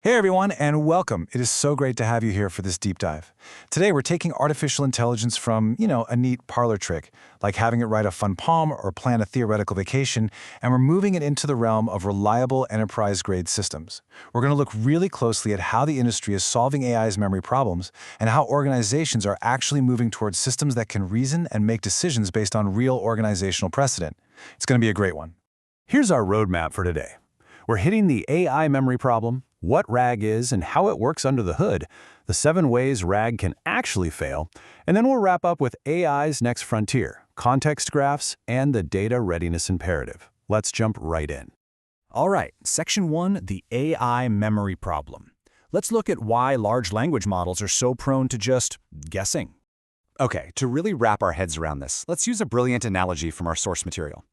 Hey everyone, and welcome. It is so great to have you here for this deep dive. Today we're taking artificial intelligence from, a neat parlor trick, like having it write a fun poem or plan a theoretical vacation, and we're moving it into the realm of reliable enterprise-grade systems. We're going to look really closely at how the industry is solving AI's memory problems and how organizations are actually moving towards systems that can reason and make decisions based on real organizational precedent. It's going to be a great one. Here's our roadmap for today. We're hitting the AI memory problem, what RAG is and how it works under the hood, the 7 ways RAG can actually fail, and then we'll wrap up with AI's next frontier, context graphs, and the data readiness imperative. Let's jump right in. All right, Section 1, the AI memory problem. Let's look at why large language models are so prone to just guessing. Okay, to really wrap our heads around this, let's use a brilliant analogy from our source material.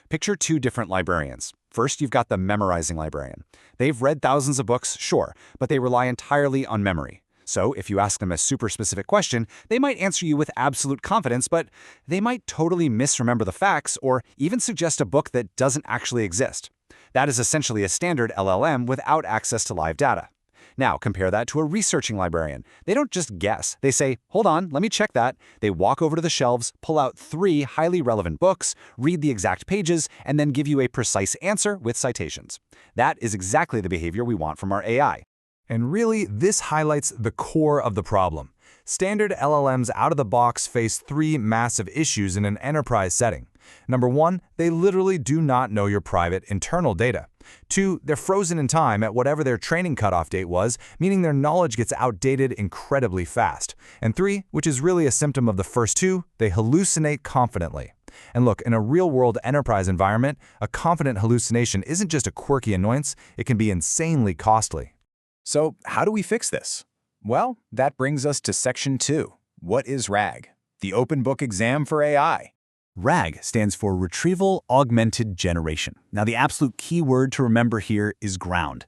Picture 2 different librarians. First, you've got the memorizing librarian. They've read thousands of books, sure, but they rely entirely on memory. So if you ask them a super specific question, they might answer you with absolute confidence, but they might totally misremember the facts or even suggest a book that doesn't actually exist. That is essentially a standard LLM without access to live data. Now, compare that to a researching librarian. They don't just guess. They say, hold on, let me check that. They walk over to the shelves, pull out 3 highly relevant books, read the exact pages, and then give you a precise answer with citations. That is exactly the behavior we want from our AI. And really, this highlights the core of the problem. Standard LLMs out of the box face 3 massive issues in an enterprise setting. Number 1, they literally do not know your private internal data. 2, they're frozen in time at whatever their training cutoff date was, meaning their knowledge gets outdated incredibly fast. And 3, which is really a symptom of the first 2, they hallucinate confidently. And look, in a real-world enterprise environment, a confident hallucination isn't just a quirky annoyance, it can be insanely costly. So how do we fix this? Well, that brings us to Section 2. What is RAG? The open book exam for AI. RAG stands for Retrieval-Augmented Generation. Now, the absolute key word to remember here is ground.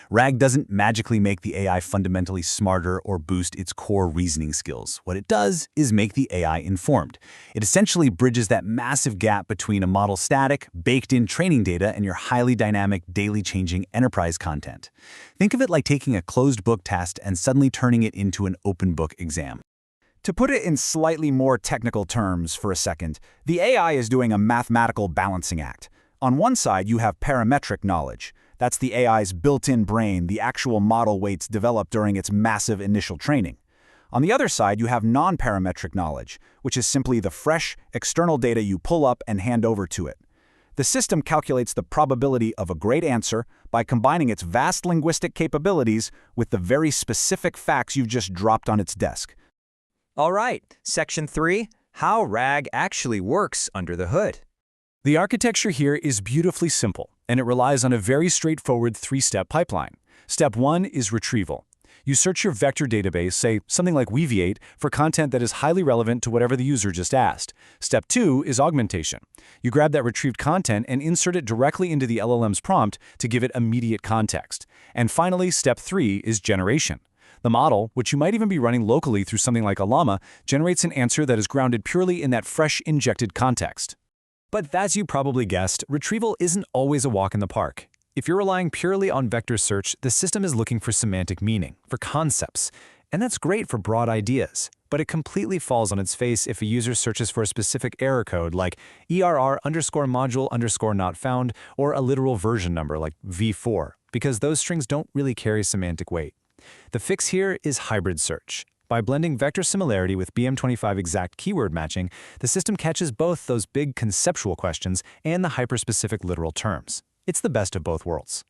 RAG doesn't magically make the AI fundamentally smarter or boost its core reasoning skills. What it does is make the AI informed. It essentially bridges that massive gap between a model's static, baked-in training data and your highly dynamic, daily changing enterprise content. Think of it like taking a closed-book test and suddenly turning it into an open-book exam. To put it in slightly more technical terms for a second, the AI is doing a mathematical balancing act. On one side, you have parametric knowledge. That's the AI's built-in brain, the actual model weights developed during its massive initial training. On the other side, you have non-parametric knowledge, which is simply the fresh, external data you pull up and hand over to it. The system calculates the probability of a great answer by combining its vast linguistic capabilities with the very specific facts you've just dropped on its desk. All right, Section 3, how RAG actually works under the hood. The architecture here is beautifully simple, and it relies on a very straightforward 3-step pipeline. Step 1 is retrieval. You search your vector database, say something like Weaviate, for content that is highly relevant to whatever the user just asked. Step 2 is augmentation. You grab that retrieved content and insert it directly into the LLM's prompt to give it immediate context. And finally, Step 3 is generation. The model, which you might even be running locally through something like a llama, generates an answer that is grounded purely in that fresh, injected context. But as you probably guessed, retrieval isn't always a walk in the park. If you're relying purely on vector search, the system is looking for semantic meaning, for concepts. And that's great for broad ideas, but it completely falls on its face if a user searches for a specific error code like ERR_module_not_found or a literal version number like V4, because those strings don't really carry semantic weight. The fix here is hybrid search. By blending vector similarity with BM25 exact keyword matching, the system catches both those big conceptual questions and the hyperspecific literal terms. It's the best of both worlds.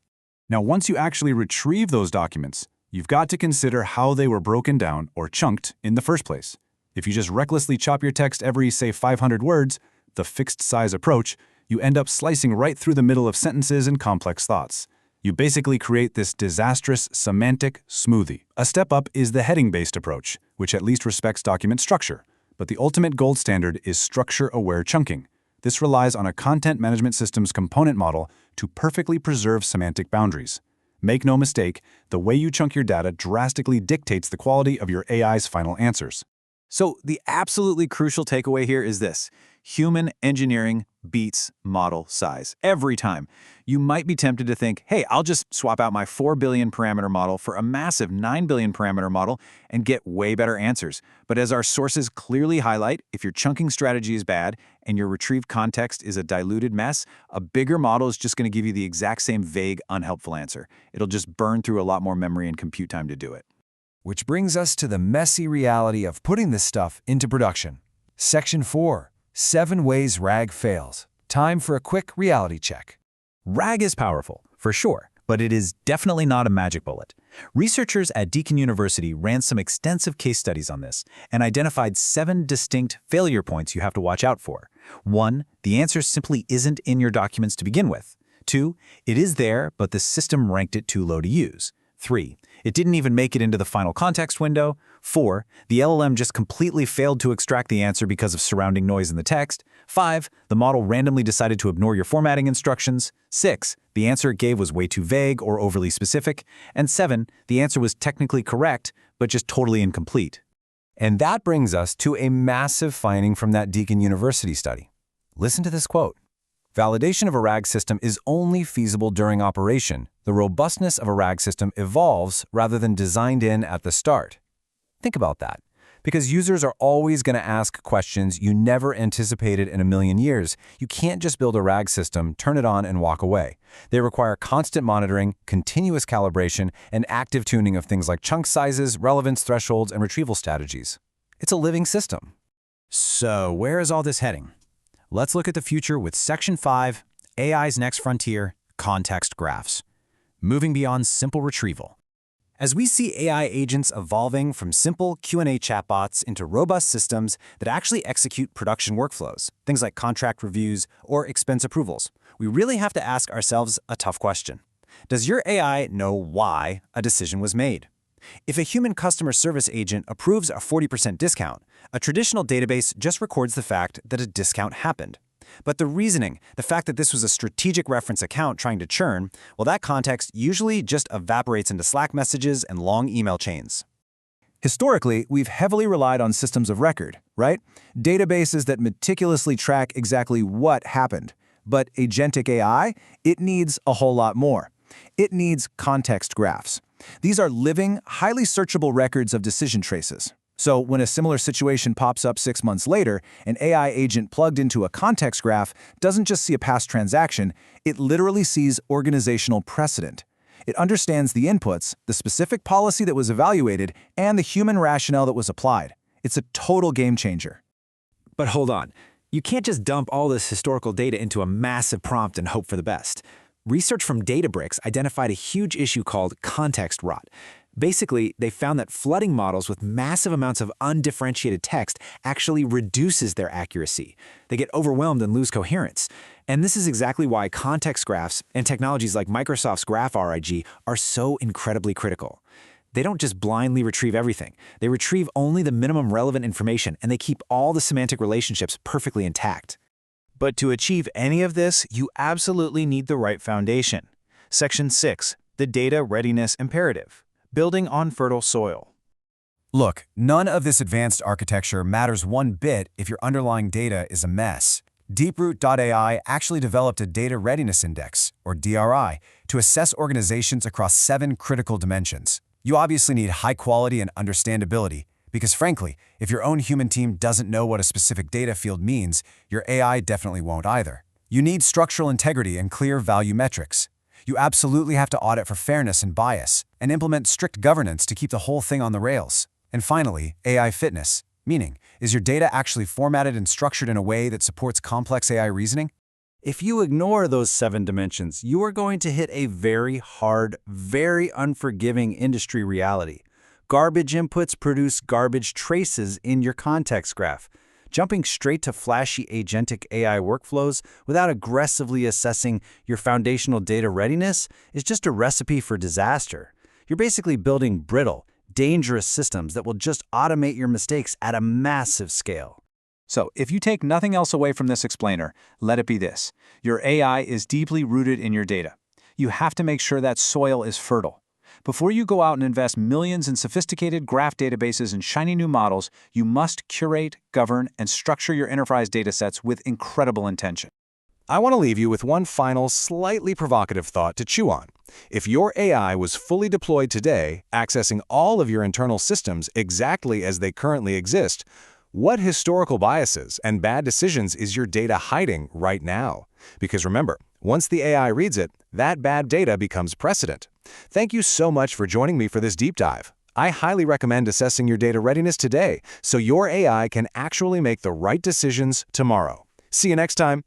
Now, once you actually retrieve those documents, you've got to consider how they were broken down or chunked in the first place. If you just recklessly chop your text every, say, 500 words, the fixed-size approach, you end up slicing right through the middle of sentences and complex thoughts. You basically create this disastrous semantic smoothie. A step up is the heading-based approach, which at least respects document structure. But the ultimate gold standard is structure-aware chunking. This relies on a content management system's component model to perfectly preserve semantic boundaries. Make no mistake, the way you chunk your data drastically dictates the quality of your AI's final answers. So the absolutely crucial takeaway here is this. Human engineering beats model size every time. You might be tempted to think, hey, I'll just swap out my 4 billion parameter model for a massive 9 billion parameter model and get way better answers. But as our sources clearly highlight, if your chunking strategy is bad and your retrieved context is a diluted mess, a bigger model is just going to give you the exact same vague, unhelpful answer. It'll just burn through a lot more memory and compute time to do it. Which brings us to the messy reality of putting this stuff into production. Section 4. 7 ways RAG fails. Time for a quick reality check. RAG is powerful, for sure, but it is definitely not a magic bullet. Researchers at Deakin University ran some extensive case studies on this and identified 7 distinct failure points you have to watch out for. 1, the answer simply isn't in your documents to begin with. 2, it is there, but the system ranked it too low to use. 3, it didn't even make it into the final context window. 4, the LLM just completely failed to extract the answer because of surrounding noise in the text. 5, the model randomly decided to ignore your formatting instructions. 6, the answer it gave was way too vague or overly specific. And 7, the answer was technically correct, but just totally incomplete. And that brings us to a massive finding from that Deakin University study. Listen to this quote. Validation of a RAG system is only feasible during operation. The robustness of a RAG system evolves rather than designed in at the start. Think about that. Because users are always going to ask questions you never anticipated in a million years, you can't just build a RAG system, turn it on, and walk away. They require constant monitoring, continuous calibration, and active tuning of things like chunk sizes, relevance thresholds, and retrieval strategies. It's a living system. So where is all this heading? Let's look at the future with Section 5, AI's next frontier, context graphs. Moving beyond simple retrieval. As we see AI agents evolving from simple Q&A chatbots into robust systems that actually execute production workflows, things like contract reviews or expense approvals, we really have to ask ourselves a tough question. Does your AI know why a decision was made? If a human customer service agent approves a 40% discount, a traditional database just records the fact that a discount happened. But the reasoning, the fact that this was a strategic reference account trying to churn, well, that context usually just evaporates into Slack messages and long email chains. Historically, we've heavily relied on systems of record, right? Databases that meticulously track exactly what happened. But agentic AI, it needs a whole lot more. It needs context graphs. These are living, highly searchable records of decision traces. So when a similar situation pops up 6 months later, an AI agent plugged into a context graph doesn't just see a past transaction, it literally sees organizational precedent. It understands the inputs, the specific policy that was evaluated, and the human rationale that was applied. It's a total game changer. But hold on. You can't just dump all this historical data into a massive prompt and hope for the best. Research from Databricks identified a huge issue called context rot. Basically, they found that flooding models with massive amounts of undifferentiated text actually reduces their accuracy. They get overwhelmed and lose coherence. And this is exactly why context graphs and technologies like Microsoft's Graph RAG are so incredibly critical. They don't just blindly retrieve everything. They retrieve only the minimum relevant information, and they keep all the semantic relationships perfectly intact. But to achieve any of this, you absolutely need the right foundation. Section 6, the Data Readiness Imperative. Building on fertile soil. Look, none of this advanced architecture matters one bit if your underlying data is a mess. Deeproot.ai actually developed a Data Readiness Index, or DRI, to assess organizations across 7 critical dimensions. You obviously need high quality and understandability, because frankly, if your own human team doesn't know what a specific data field means, your AI definitely won't either. You need structural integrity and clear value metrics. You absolutely have to audit for fairness and bias, and implement strict governance to keep the whole thing on the rails. And finally, AI fitness, meaning, is your data actually formatted and structured in a way that supports complex AI reasoning? If you ignore those 7 dimensions, you are going to hit a very hard, very unforgiving industry reality. Garbage inputs produce garbage traces in your context graph. Jumping straight to flashy agentic AI workflows without aggressively assessing your foundational data readiness is just a recipe for disaster. You're basically building brittle, dangerous systems that will just automate your mistakes at a massive scale. So, if you take nothing else away from this explainer, let it be this. Your AI is deeply rooted in your data. You have to make sure that soil is fertile. Before you go out and invest millions in sophisticated graph databases and shiny new models, you must curate, govern, and structure your enterprise datasets with incredible intention. I want to leave you with one final, slightly provocative thought to chew on. If your AI was fully deployed today, accessing all of your internal systems exactly as they currently exist, what historical biases and bad decisions is your data hiding right now? Because remember, once the AI reads it, that bad data becomes precedent. Thank you so much for joining me for this deep dive. I highly recommend assessing your data readiness today so your AI can actually make the right decisions tomorrow. See you next time.